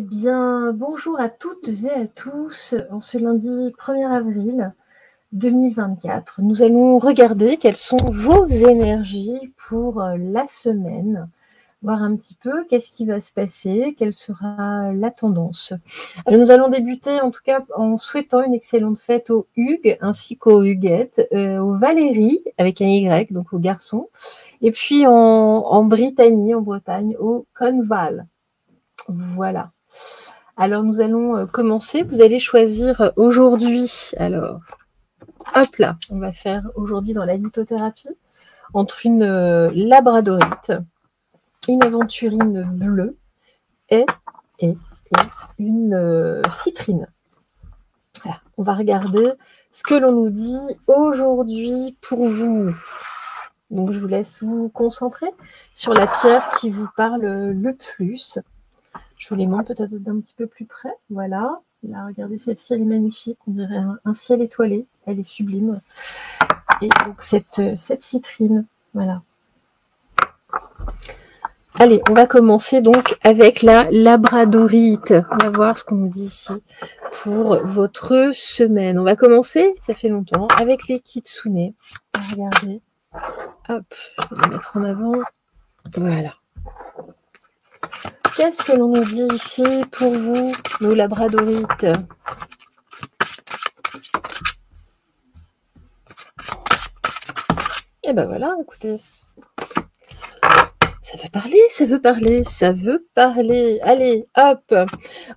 Eh bien, bonjour à toutes et à tous. En ce lundi 1er avril 2024, nous allons regarder quelles sont vos énergies pour la semaine, voir un petit peu qu'est-ce qui va se passer, quelle sera la tendance. Alors, nous allons débuter en tout cas en souhaitant une excellente fête aux Hugues ainsi qu'aux Huguettes, aux Valérie avec un Y, donc aux garçons, et puis en Britannie, en Bretagne, au Conval. Voilà. Alors, nous allons commencer. Vous allez choisir aujourd'hui. Alors, hop là, on va faire aujourd'hui dans la lithothérapie entre une labradorite, une aventurine bleue et une citrine. Voilà. On va regarder ce que l'on nous dit aujourd'hui pour vous. Donc, je vous laisse vous concentrer sur la pierre qui vous parle le plus. Je vous les montre peut-être d'un petit peu plus près. Voilà. Là, regardez, celle-ci, elle est magnifique. On dirait un ciel étoilé. Elle est sublime. Et donc, cette citrine. Voilà. Allez, on va commencer donc avec la labradorite. On va voir ce qu'on nous dit ici pour votre semaine. On va commencer, ça fait longtemps, avec les kitsune. Regardez. Hop, je vais les mettre en avant. Voilà. Qu'est-ce que l'on nous dit ici pour vous, nos labradorites? Et ben voilà, écoutez. Ça veut parler, ça veut parler, ça veut parler. Allez, hop.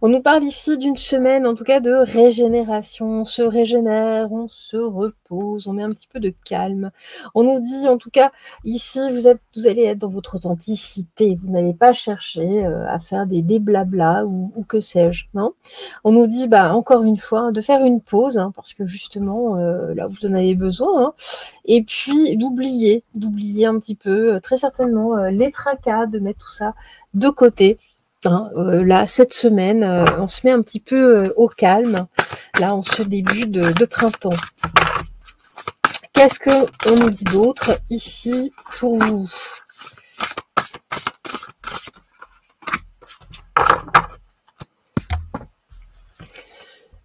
On nous parle ici d'une semaine, en tout cas, de régénération. On se régénère, on se repose, on met un petit peu de calme. On nous dit, en tout cas, ici, vous allez être dans votre authenticité. Vous n'allez pas chercher à faire des blabla ou que sais-je, non? On nous dit, encore une fois, de faire une pause, parce que justement, là, vous en avez besoin, et puis d'oublier un petit peu, très certainement, les tracas, de mettre tout ça de côté. Là, cette semaine, on se met un petit peu au calme, là, en ce début de printemps. Qu'est-ce qu'on nous dit d'autre ici pour vous?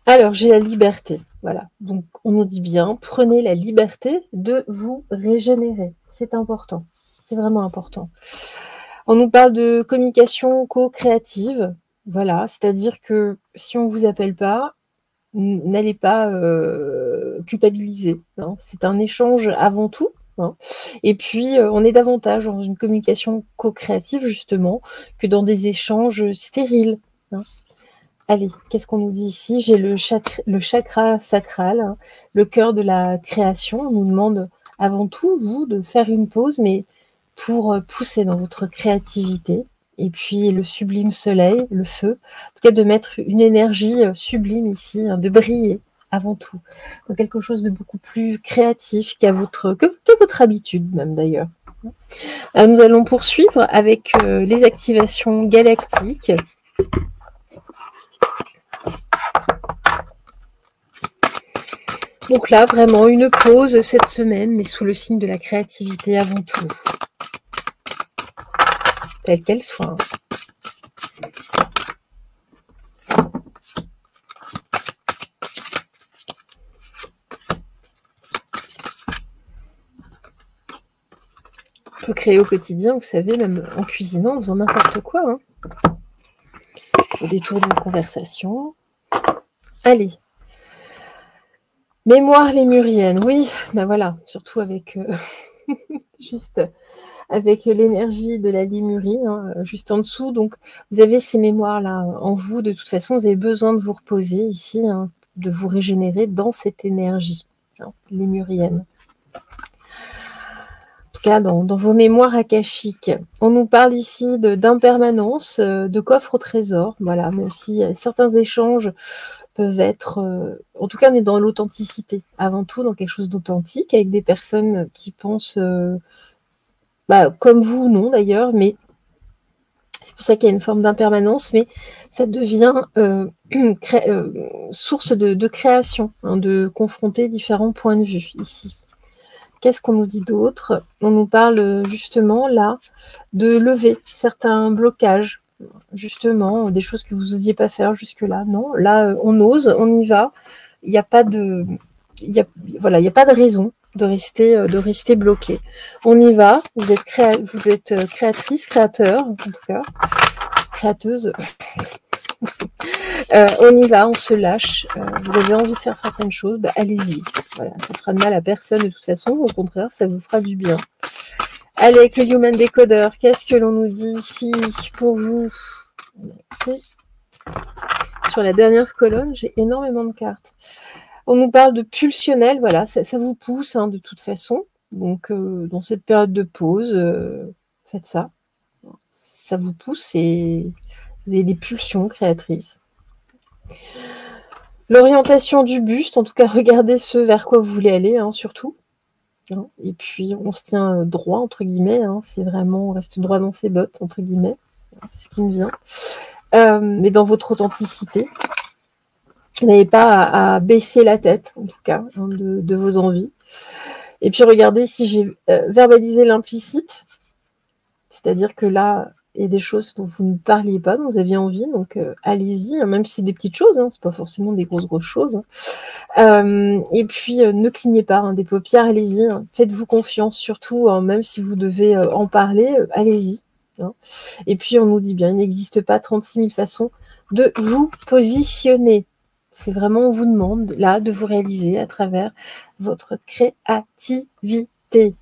Alors, j'ai la liberté. Voilà. Donc, on nous dit bien, prenez la liberté de vous régénérer. C'est important. C'est vraiment important. On nous parle de communication co-créative. Voilà. C'est-à-dire que si on ne vous appelle pas, n'allez pas culpabiliser. C'est un échange avant tout. Et puis, on est davantage dans une communication co-créative, justement, que dans des échanges stériles. Allez, qu'est-ce qu'on nous dit ici? J'ai le chakra sacral, le cœur de la création. On nous demande avant tout, vous, de faire une pause, mais pour pousser dans votre créativité. Et puis le sublime soleil, le feu. En tout cas, de mettre une énergie sublime ici, de briller avant tout. Donc, quelque chose de beaucoup plus créatif que votre habitude même d'ailleurs. Nous allons poursuivre avec les activations galactiques. Donc là, vraiment une pause cette semaine, mais sous le signe de la créativité avant tout. Telle qu'elle soit. On peut créer au quotidien, vous savez, même en cuisinant, en faisant n'importe quoi. Au détour d'une conversation. Allez. Mémoire lémurienne, oui, voilà, surtout avec juste avec l'énergie de la lémurie, juste en dessous. Donc, vous avez ces mémoires-là en vous. De toute façon, vous avez besoin de vous reposer ici, de vous régénérer dans cette énergie lémurienne. En tout cas, dans vos mémoires akashiques. On nous parle ici d'impermanence, de coffre au trésor. Voilà, même si certains échanges peuvent être... en tout cas, on est dans l'authenticité. Avant tout, dans quelque chose d'authentique, avec des personnes qui pensent... comme vous, non d'ailleurs, mais c'est pour ça qu'il y a une forme d'impermanence, mais ça devient source de création, de confronter différents points de vue ici. Qu'est-ce qu'on nous dit d'autre? On nous parle justement là de lever certains blocages, Justement, des choses que vous n'osiez pas faire jusque-là. Non, là, on ose, on y va. Il n'y a pas de, voilà, il n'y a pas de raison de rester bloqué. On y va. Vous êtes créatrice, créateur, en tout cas, créateuse. On y va, on se lâche. Vous avez envie de faire certaines choses, bah, allez-y. Voilà, ça fera de mal à personne de toute façon. Au contraire, ça vous fera du bien. Allez, avec le Human Decoder, qu'est-ce que l'on nous dit ici pour vous? Sur la dernière colonne, j'ai énormément de cartes. On nous parle de pulsionnel, voilà, ça vous pousse hein, de toute façon. Donc, dans cette période de pause, faites ça. Ça vous pousse et vous avez des pulsions créatrices. L'orientation du buste, en tout cas, regardez ce vers quoi vous voulez aller, hein, surtout. Hein, et puis, on se tient droit, entre guillemets. Hein, c'est vraiment, on reste droit dans ses bottes, entre guillemets. C'est ce qui me vient. Mais dans votre authenticité. Vous n'avez pas à baisser la tête, en tout cas, hein, de vos envies. Et puis, regardez si j'ai verbalisé l'implicite. C'est-à-dire que là, il y a des choses dont vous ne parliez pas, dont vous aviez envie. Donc, allez-y, hein, même si c'est des petites choses. Hein, c'est pas forcément des grosses choses. Hein. Et puis, ne clignez pas hein, des paupières. Allez-y. Hein, faites-vous confiance, surtout, hein, même si vous devez en parler. Allez-y. Hein. Et puis, on nous dit bien, il n'existe pas 36 000 façons de vous positionner. C'est vraiment, on vous demande, là, de vous réaliser à travers votre créativité.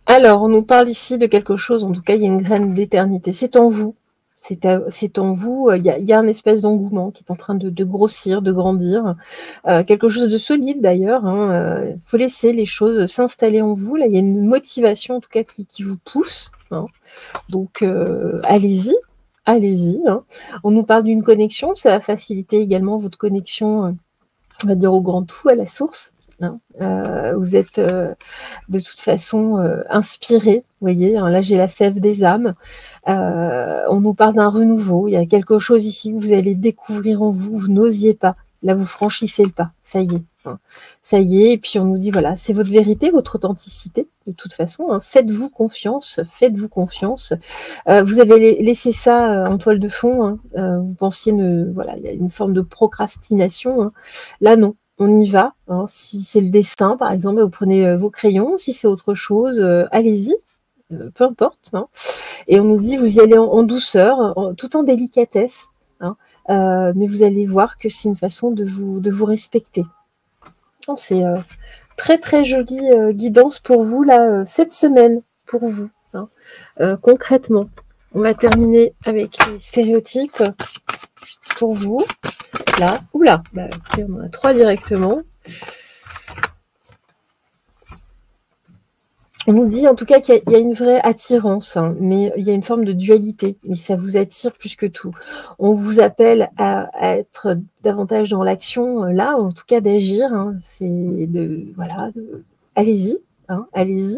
Alors, on nous parle ici de quelque chose, en tout cas, il y a une graine d'éternité. C'est en vous. C'est en vous, il y a un espèce d'engouement qui est en train de grossir, de grandir. Quelque chose de solide d'ailleurs. Il faut laisser les choses s'installer en vous. Là, il y a une motivation en tout cas qui vous pousse. Hein. Donc, allez-y. Allez-y. Hein. On nous parle d'une connexion. Ça va faciliter également votre connexion, on va dire, au grand tout, à la source. Hein. Vous êtes de toute façon inspiré, vous voyez, hein, là j'ai la sève des âmes, on nous parle d'un renouveau, il y a quelque chose ici que vous allez découvrir en vous, vous n'osiez pas, là vous franchissez le pas, ça y est, hein. Ça y est, et puis on nous dit voilà, c'est votre vérité, votre authenticité, de toute façon, hein, faites-vous confiance, vous avez laissé ça en toile de fond, hein, vous pensiez, voilà, il y a une forme de procrastination, hein. Là non. On y va. Hein. Si c'est le dessin, par exemple, vous prenez vos crayons. Si c'est autre chose, allez-y. Peu importe. Hein. Et on nous dit, vous y allez en douceur, tout en délicatesse. Hein. Mais vous allez voir que c'est une façon de vous respecter. C'est très, très jolie guidance pour vous, là, cette semaine, pour vous. Hein. Concrètement, on va terminer avec les stéréotypes pour vous. Là, oula, bah, écoutez, on en a 3 directement. On nous dit en tout cas qu'il y a une vraie attirance, hein, mais il y a une forme de dualité, mais ça vous attire plus que tout. On vous appelle à être davantage dans l'action, là, en tout cas d'agir, hein, c'est voilà, allez-y. Hein, allez-y.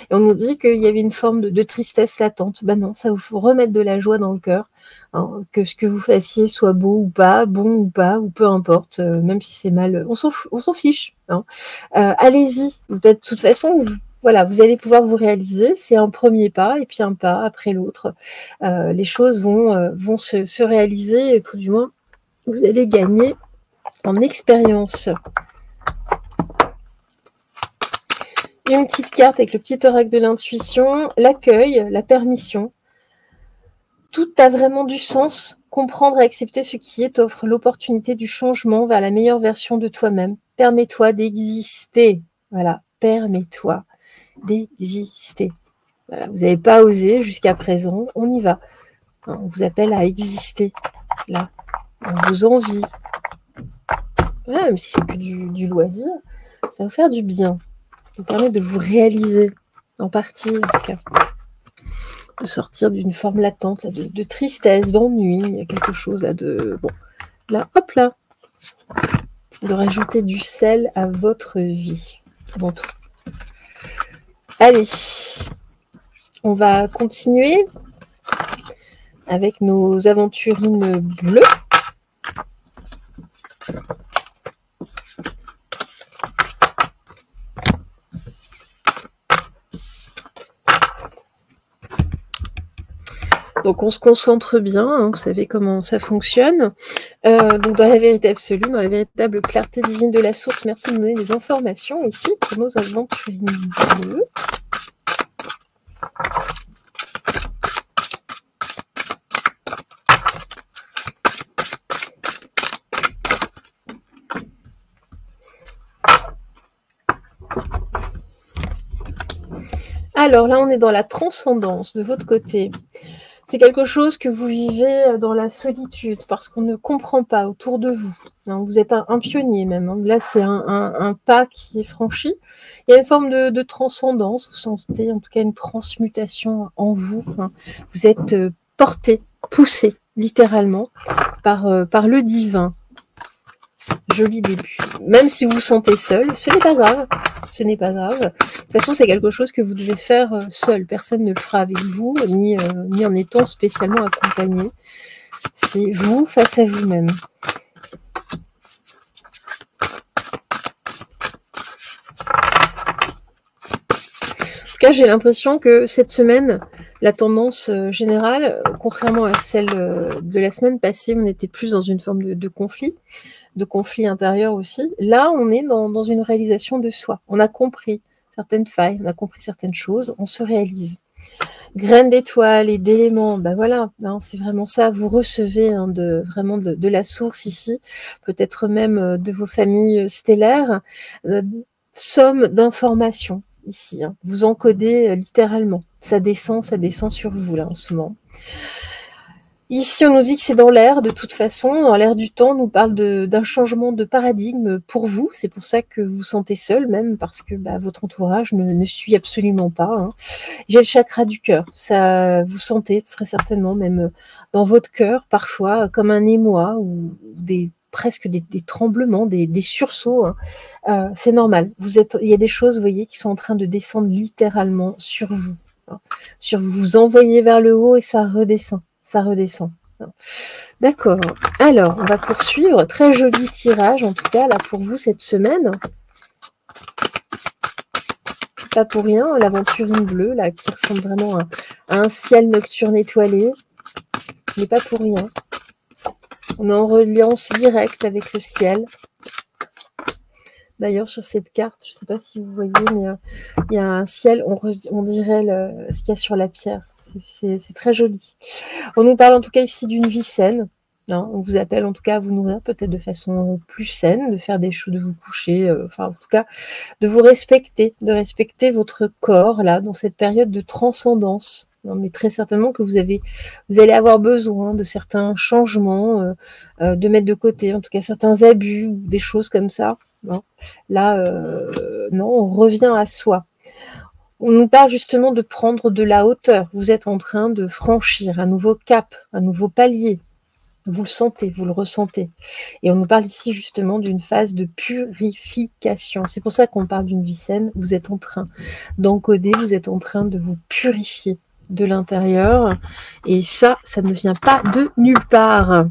Et on nous dit qu'il y avait une forme de tristesse latente. Ben non, ça vous remettre de la joie dans le cœur. Hein, que ce que vous fassiez soit beau ou pas, bon ou pas, ou peu importe, même si c'est mal, on s'en fiche. Hein. Allez-y. De toute façon, voilà, vous allez pouvoir vous réaliser. C'est un premier pas et puis un pas après l'autre. Les choses vont se réaliser et tout du moins, vous allez gagner en expérience. Une petite carte avec le petit oracle de l'intuition, l'accueil, la permission. Tout a vraiment du sens. Comprendre et accepter ce qui est offre l'opportunité du changement vers la meilleure version de toi-même. Permets-toi d'exister. Voilà, permets-toi d'exister. Voilà, vous n'avez pas osé jusqu'à présent, on y va. On vous appelle à exister. Là, on vous envie. Voilà, même si c'est que du loisir, ça va vous faire du bien. Ça vous permet de vous réaliser, en partie en tout cas. De sortir d'une forme latente, là, de tristesse, d'ennui, il y a quelque chose là de... Bon, là, hop là, de rajouter du sel à votre vie, avant tout. Allez, on va continuer avec nos aventurines bleues. Donc on se concentre bien, hein, vous savez comment ça fonctionne. Donc dans la vérité absolue, dans la véritable clarté divine de la source, merci de nous donner des informations ici pour nos aventuriers bleus. Alors là, on est dans la transcendance de votre côté. C'est quelque chose que vous vivez dans la solitude parce qu'on ne comprend pas autour de vous. Vous êtes un pionnier même. Là, c'est un pas qui est franchi. Il y a une forme de transcendance. Vous sentez en tout cas une transmutation en vous. Vous êtes porté, poussé littéralement par le divin. Joli début. Même si vous vous sentez seul, ce n'est pas grave. Ce n'est pas grave. De toute façon, c'est quelque chose que vous devez faire seul. Personne ne le fera avec vous, ni en étant spécialement accompagné. C'est vous face à vous-même. En tout cas, j'ai l'impression que cette semaine, la tendance générale, contrairement à celle de la semaine passée, on était plus dans une forme de conflit intérieur aussi. Là, on est dans une réalisation de soi. On a compris certaines failles, on a compris certaines choses, on se réalise. Graines d'étoiles et d'éléments, ben voilà, c'est vraiment ça. Vous recevez vraiment de la source ici, peut-être même de vos familles stellaires, somme d'informations ici. Vous encodez littéralement. Ça descend sur vous là en ce moment. Ici, on nous dit que c'est dans l'air, de toute façon. Dans l'air du temps, on nous parle d'un changement de paradigme pour vous. C'est pour ça que vous vous sentez seul, même, parce que votre entourage ne suit absolument pas. J'ai le chakra du cœur. Ça, vous sentez très certainement, même dans votre cœur, parfois, comme un émoi ou presque des tremblements, des sursauts. C'est normal. Il y a des choses, vous voyez, qui sont en train de descendre littéralement sur vous. Vous vous envoyez vers le haut et ça redescend. Ça redescend. D'accord. Alors, on va poursuivre. Très joli tirage, en tout cas, là, pour vous, cette semaine. Pas pour rien, l'aventurine bleue, là, qui ressemble vraiment à un ciel nocturne étoilé. Mais pas pour rien. On est en reliance directe avec le ciel. D'ailleurs, sur cette carte, je ne sais pas si vous voyez, mais il y a un ciel, on dirait ce qu'il y a sur la pierre. C'est très joli. On nous parle en tout cas ici d'une vie saine. On vous appelle en tout cas à vous nourrir peut-être de façon plus saine, de faire des choses, de vous coucher, enfin en tout cas de vous respecter, de respecter votre corps là dans cette période de transcendance. Mais très certainement que vous allez avoir besoin de certains changements, de mettre de côté en tout cas certains abus ou des choses comme ça. Là, non, on revient à soi. On nous parle justement de prendre de la hauteur. Vous êtes en train de franchir un nouveau cap, un nouveau palier. Vous le sentez, vous le ressentez. Et on nous parle ici justement d'une phase de purification. C'est pour ça qu'on parle d'une vie saine. Vous êtes en train d'encoder, vous êtes en train de vous purifier de l'intérieur. Et ça ne vient pas de nulle part.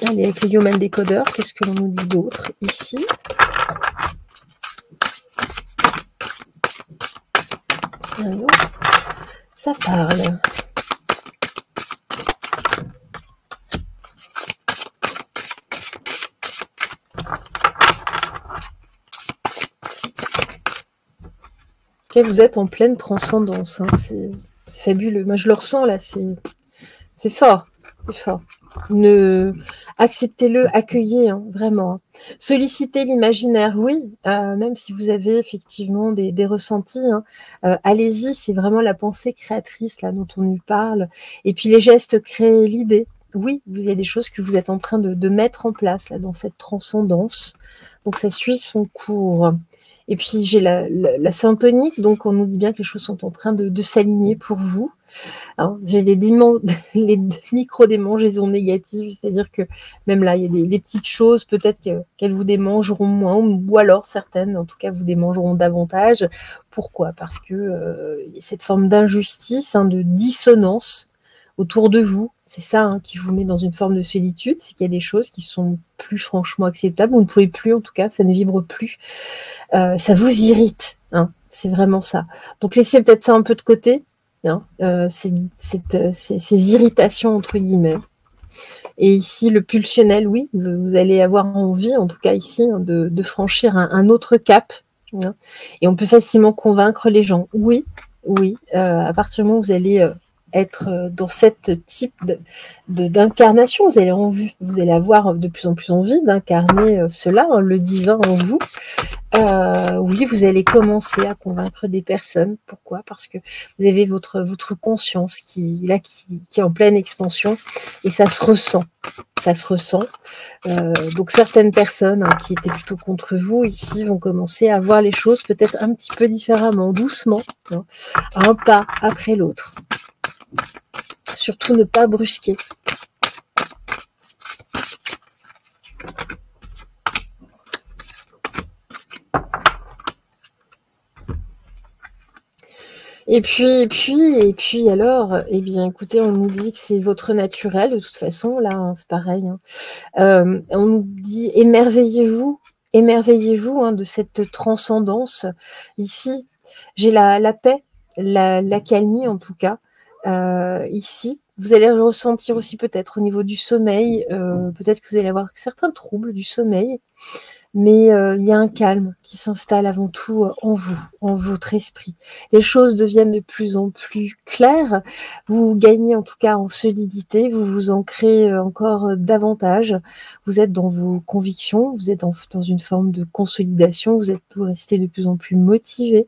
Allez, avec le Human Decoder, qu'est-ce que l'on nous dit d'autre ici? Alors, ça parle. Okay, vous êtes en pleine transcendance. C'est fabuleux. Moi, je le ressens là. C'est fort. C'est fort. Acceptez-le, accueillez, vraiment. Sollicitez l'imaginaire, oui, même si vous avez effectivement des ressentis, allez-y, c'est vraiment la pensée créatrice là dont on nous parle. Et puis les gestes créent l'idée. Oui, il y a des choses que vous êtes en train de mettre en place là dans cette transcendance. Donc ça suit son cours. Et puis j'ai la syntonique, donc on nous dit bien que les choses sont en train de s'aligner pour vous. J'ai les micro-démangeaisons négatives, c'est-à-dire que même là, il y a des petites choses, peut-être qu'elles vous démangeront moins, ou alors certaines, en tout cas, vous démangeront davantage. Pourquoi? Parce que cette forme d'injustice, de dissonance autour de vous, c'est ça qui vous met dans une forme de solitude, c'est qu'il y a des choses qui sont plus franchement acceptables, vous ne pouvez plus, en tout cas, ça ne vibre plus. Ça vous irrite, c'est vraiment ça. Donc laissez peut-être ça un peu de côté. hein, ces irritations entre guillemets. Et ici, le pulsionnel, oui, vous allez avoir envie, en tout cas ici, hein, de franchir un autre cap. Hein. Et on peut facilement convaincre les gens. Oui, oui, à partir du moment où vous allez être dans cette type d'incarnation, vous allez avoir de plus en plus envie d'incarner cela, hein, le divin en vous. Oui, vous allez commencer à convaincre des personnes. Pourquoi? Parce que vous avez votre conscience qui est en pleine expansion et ça se ressent. Ça se ressent. Donc certaines personnes hein, qui étaient plutôt contre vous ici vont commencer à voir les choses peut-être un petit peu différemment, doucement, hein, un pas après l'autre. Surtout ne pas brusquer. Et puis alors, eh bien, écoutez, on nous dit que c'est votre naturel, de toute façon, là, hein, c'est pareil. Hein. On nous dit émerveillez-vous hein, de cette transcendance. Ici, j'ai la paix, la calmie en tout cas. Ici, vous allez le ressentir aussi peut-être au niveau du sommeil. Peut-être que vous allez avoir certains troubles du sommeil. Mais il y a un calme qui s'installe avant tout en vous, en votre esprit. Les choses deviennent de plus en plus claires. Vous gagnez en tout cas en solidité. Vous vous ancrez encore davantage. Vous êtes dans vos convictions. Vous êtes dans une forme de consolidation. Vous restez de plus en plus motivé.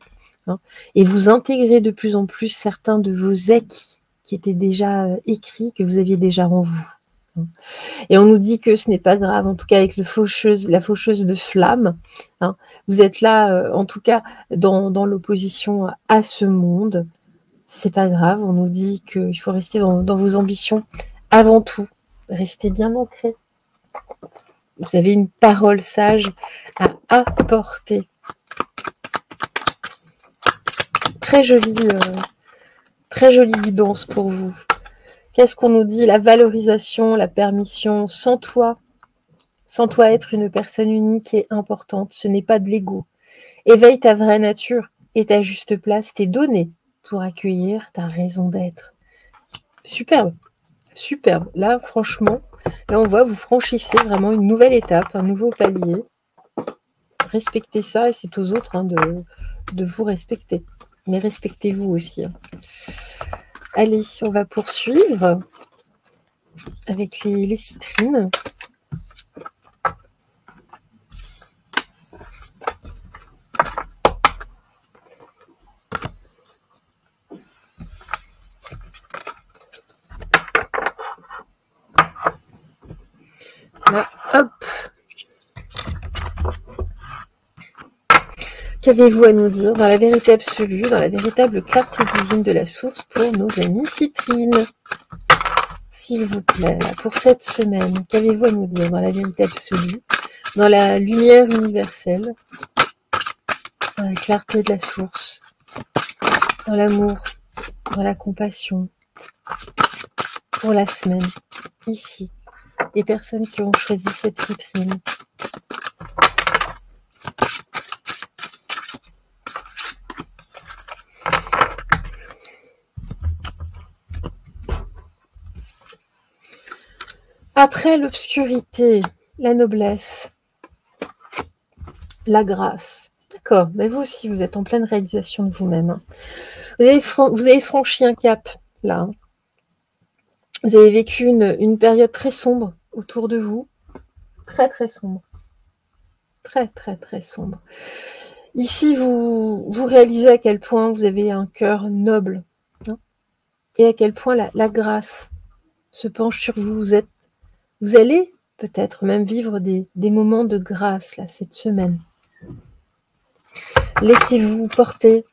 Hein, et vous intégrez de plus en plus certains de vos acquis qui étaient déjà écrits, que vous aviez déjà en vous. Et on nous dit que ce n'est pas grave, en tout cas avec la faucheuse de flamme. Hein. Vous êtes là, en tout cas, dans l'opposition à ce monde. C'est pas grave, on nous dit qu'il faut rester dans vos ambitions avant tout. Restez bien ancrés. Vous avez une parole sage à apporter. Très jolie guidance pour vous. Qu'est-ce qu'on nous dit? La valorisation, la permission, sans toi être une personne unique et importante, ce n'est pas de l'ego. Éveille ta vraie nature et ta juste place, t'es donné pour accueillir ta raison d'être. Superbe, superbe. Là, franchement, là on voit, vous franchissez vraiment une nouvelle étape, un nouveau palier. Respectez ça et c'est aux autres hein, de vous respecter. Mais respectez-vous aussi. Hein. Allez, on va poursuivre avec les citrines. Là, hop. Qu'avez-vous à nous dire dans la vérité absolue, dans la véritable clarté divine de la source pour nos amis citrines? S'il vous plaît, pour cette semaine, qu'avez-vous à nous dire dans la vérité absolue, dans la lumière universelle, dans la clarté de la source, dans l'amour, dans la compassion, pour la semaine, ici, les personnes qui ont choisi cette citrine. Après l'obscurité, la noblesse, la grâce. D'accord, mais vous aussi, vous êtes en pleine réalisation de vous-même. Hein. Vous avez franchi un cap, là. Hein. Vous avez vécu une période très sombre autour de vous. Très, très sombre. Très, très, très sombre. Ici, vous réalisez à quel point vous avez un cœur noble. Hein, et à quel point la grâce se penche sur vous. Vous allez peut-être même vivre des moments de grâce là, cette semaine. Laissez-vous porter.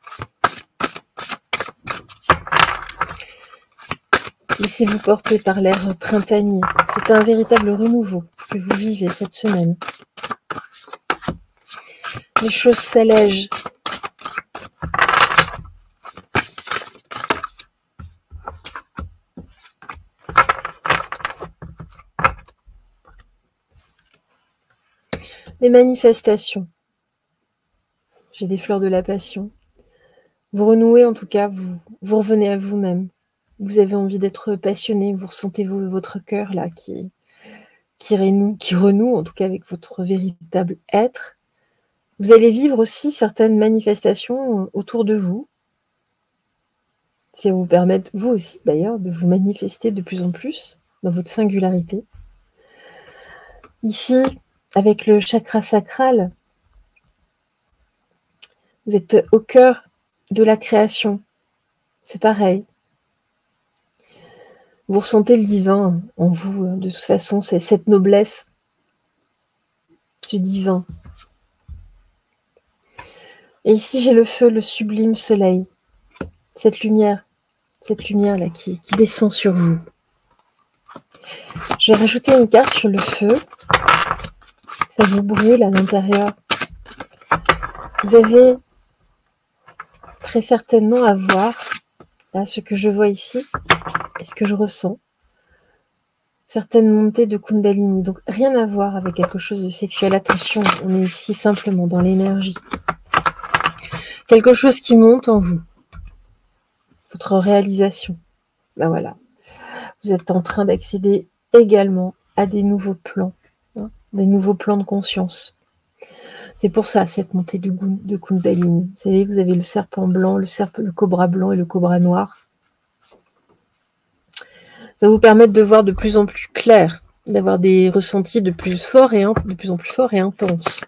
Laissez-vous porter par l'air printanier. C'est un véritable renouveau que vous vivez cette semaine. Les choses s'allègent. Les manifestations. J'ai des fleurs de la passion. Vous renouez en tout cas, vous revenez à vous-même. Vous avez envie d'être passionné, vous ressentez votre cœur là qui renoue en tout cas avec votre véritable être. Vous allez vivre aussi certaines manifestations autour de vous, qui va vous permettre, vous aussi d'ailleurs, de vous manifester de plus en plus dans votre singularité. Ici, avec le chakra sacral, vous êtes au cœur de la création. C'est pareil. Vous ressentez le divin en vous, de toute façon, c'est cette noblesse, ce divin. Et ici, j'ai le feu, le sublime soleil, cette lumière-là qui descend sur vous. Je vais rajouter une carte sur le feu. Ça vous brûle à l'intérieur. Vous avez très certainement à voir, là, ce que je vois ici, et ce que je ressens. Certaines montées de Kundalini. Donc, rien à voir avec quelque chose de sexuel. Attention, on est ici simplement dans l'énergie. Quelque chose qui monte en vous. Votre réalisation. Ben voilà. Vous êtes en train d'accéder également à des nouveaux plans. Des nouveaux plans de conscience. C'est pour ça, cette montée de Kundalini. Vous savez, vous avez le serpent blanc, le cobra blanc et le cobra noir. Ça va vous permettre de voir de plus en plus clair, d'avoir des ressentis de plus en plus forts et intenses.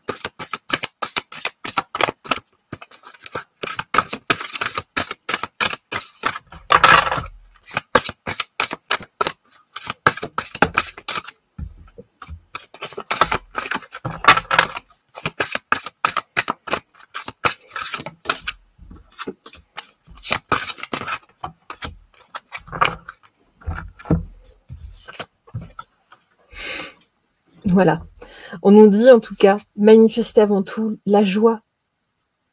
Voilà. On nous dit en tout cas, manifestez avant tout la joie,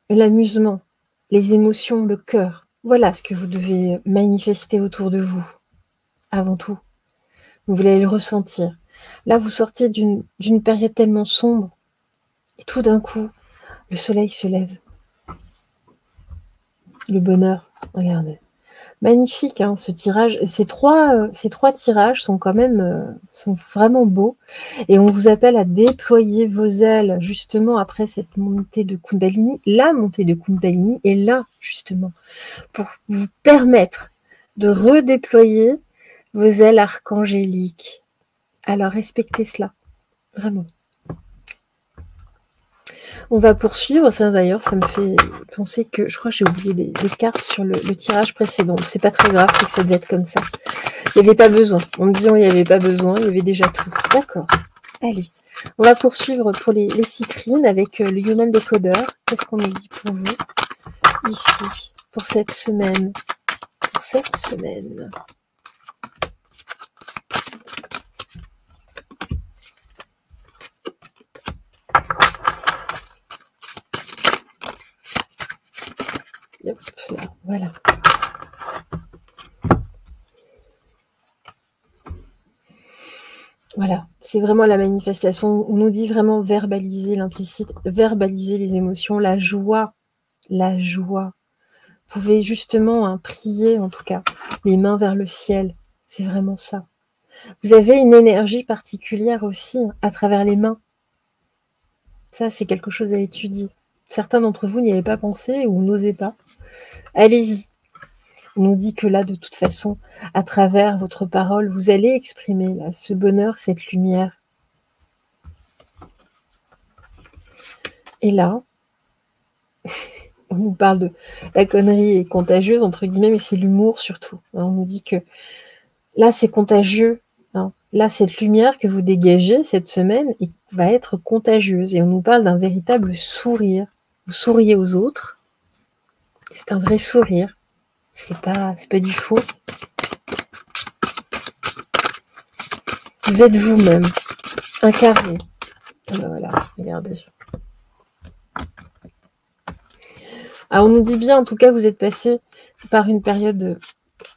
l'amusement, les émotions, le cœur. Voilà ce que vous devez manifester autour de vous, avant tout. Vous voulez le ressentir. Là, vous sortez d'une période tellement sombre, et tout d'un coup, le soleil se lève. Le bonheur, regardez. Magnifique, hein, ce tirage. Ces trois tirages sont quand même sont vraiment beaux. Et on vous appelle à déployer vos ailes, justement, après cette montée de Kundalini. La montée de Kundalini est là, justement, pour vous permettre de redéployer vos ailes archangéliques. Alors, respectez cela, vraiment. On va poursuivre, ça d'ailleurs, ça me fait penser que, je crois que j'ai oublié des cartes sur le tirage précédent. C'est pas très grave, c'est que ça devait être comme ça. Il n'y avait pas besoin. En me disant il n'y avait pas besoin, il y avait déjà tout. D'accord. Allez, on va poursuivre pour les citrines avec le Human Decoder. Qu'est-ce qu'on nous dit pour vous ici, pour cette semaine? Pour cette semaine. Hop, là, voilà. Voilà, c'est vraiment la manifestation. On nous dit vraiment verbaliser l'implicite, verbaliser les émotions, la joie. La joie. Vous pouvez justement prier, en tout cas, les mains vers le ciel. C'est vraiment ça. Vous avez une énergie particulière aussi à travers les mains. Ça, c'est quelque chose à étudier. Certains d'entre vous n'y avaient pas pensé ou n'osaient pas. Allez-y. On nous dit que là, de toute façon, à travers votre parole, vous allez exprimer là, ce bonheur, cette lumière. Et là, on nous parle de la connerie est contagieuse, entre guillemets, mais c'est l'humour surtout. On nous dit que là, c'est contagieux. Là, cette lumière que vous dégagez cette semaine va être contagieuse. Et on nous parle d'un véritable sourire. Vous souriez aux autres. C'est un vrai sourire. C'est pas du faux. Vous êtes vous-même, incarné. Voilà, regardez. Alors, on nous dit bien, en tout cas, vous êtes passé par une période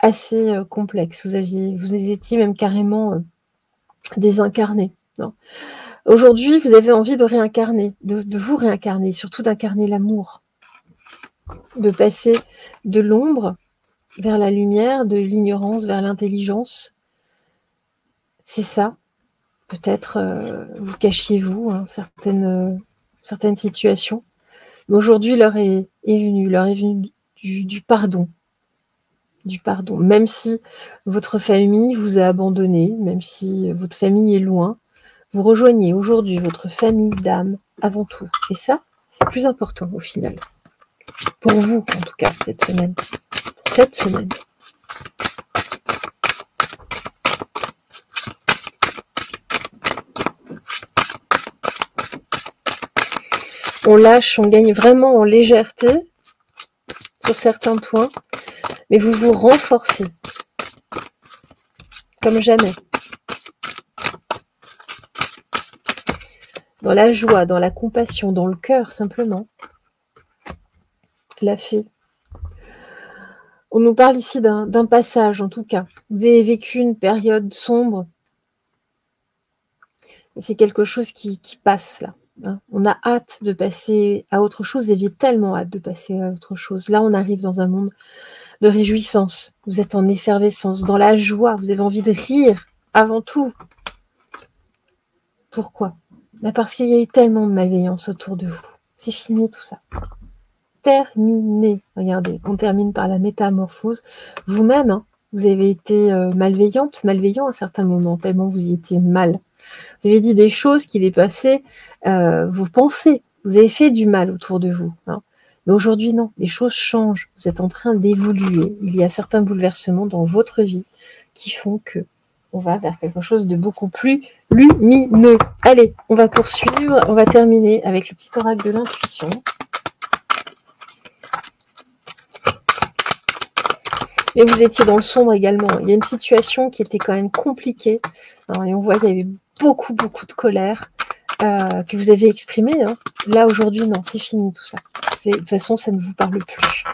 assez complexe. Vous étiez même carrément désincarné. Aujourd'hui, vous avez envie de réincarner, de vous réincarner, surtout d'incarner l'amour. de passer de l'ombre vers la lumière, de l'ignorance vers l'intelligence. C'est ça. Peut-être vous cachiez-vous hein, certaines situations. Mais aujourd'hui, l'heure est venue du pardon. Du pardon. Même si votre famille vous a abandonné, même si votre famille est loin, vous rejoignez aujourd'hui votre famille d'âme avant tout. Et ça, c'est plus important au final. Pour vous, en tout cas, cette semaine. Pour cette semaine. On lâche, on gagne vraiment en légèreté sur certains points, mais vous vous renforcez comme jamais. Dans la joie, dans la compassion, dans le cœur, simplement. La fée. On nous parle ici d'un passage, en tout cas. Vous avez vécu une période sombre. C'est quelque chose qui passe, là. Hein. On a hâte de passer à autre chose. Vous aviez tellement hâte de passer à autre chose. Là, on arrive dans un monde de réjouissance. Vous êtes en effervescence, dans la joie. Vous avez envie de rire, avant tout. Pourquoi ? Parce qu'il y a eu tellement de malveillance autour de vous. C'est fini, tout ça. Terminé. Regardez, on termine par la métamorphose. Vous-même, hein, vous avez été malveillant à certains moments, tellement vous y étiez mal. Vous avez dit des choses qui dépassaient vos pensées. Vous avez fait du mal autour de vous. Hein. Mais aujourd'hui, non. Les choses changent. Vous êtes en train d'évoluer. Il y a certains bouleversements dans votre vie qui font que on va vers quelque chose de beaucoup plus lumineux. Allez, on va poursuivre. On va terminer avec le petit oracle de l'intuition. Et vous étiez dans le sombre également. Il y a une situation qui était quand même compliquée. Alors, et on voit qu'il y avait beaucoup de colère que vous avez exprimée. Hein. Là, aujourd'hui, non, c'est fini tout ça. De toute façon, ça ne vous parle plus.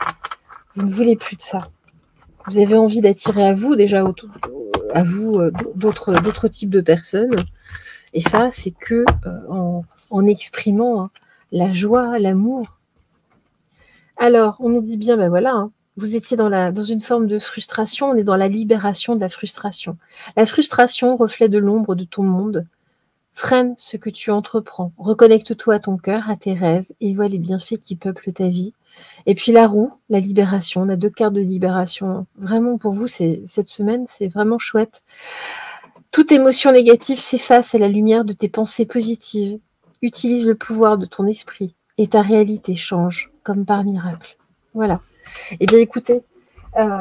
Vous ne voulez plus de ça. Vous avez envie d'attirer à vous, déjà, d'autres types de personnes. Et ça, c'est que en exprimant hein, la joie, l'amour. Alors, on nous dit bien, ben voilà, hein, vous étiez dans une forme de frustration, on est dans la libération de la frustration. La frustration, reflet de l'ombre de ton monde, freine ce que tu entreprends. Reconnecte-toi à ton cœur, à tes rêves, et vois les bienfaits qui peuplent ta vie. Et puis la roue, la libération, on a 2 cartes de libération. Vraiment, pour vous, cette semaine, c'est vraiment chouette. Toute émotion négative s'efface à la lumière de tes pensées positives. Utilise le pouvoir de ton esprit, et ta réalité change, comme par miracle. Voilà. Eh bien, écoutez,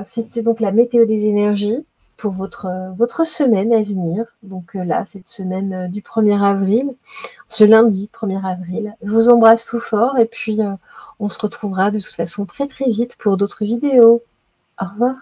c'était donc la météo des énergies pour votre semaine à venir. Donc là, cette semaine du 1er avril, ce lundi 1er avril. Je vous embrasse tout fort et puis on se retrouvera de toute façon très très vite pour d'autres vidéos. Au revoir.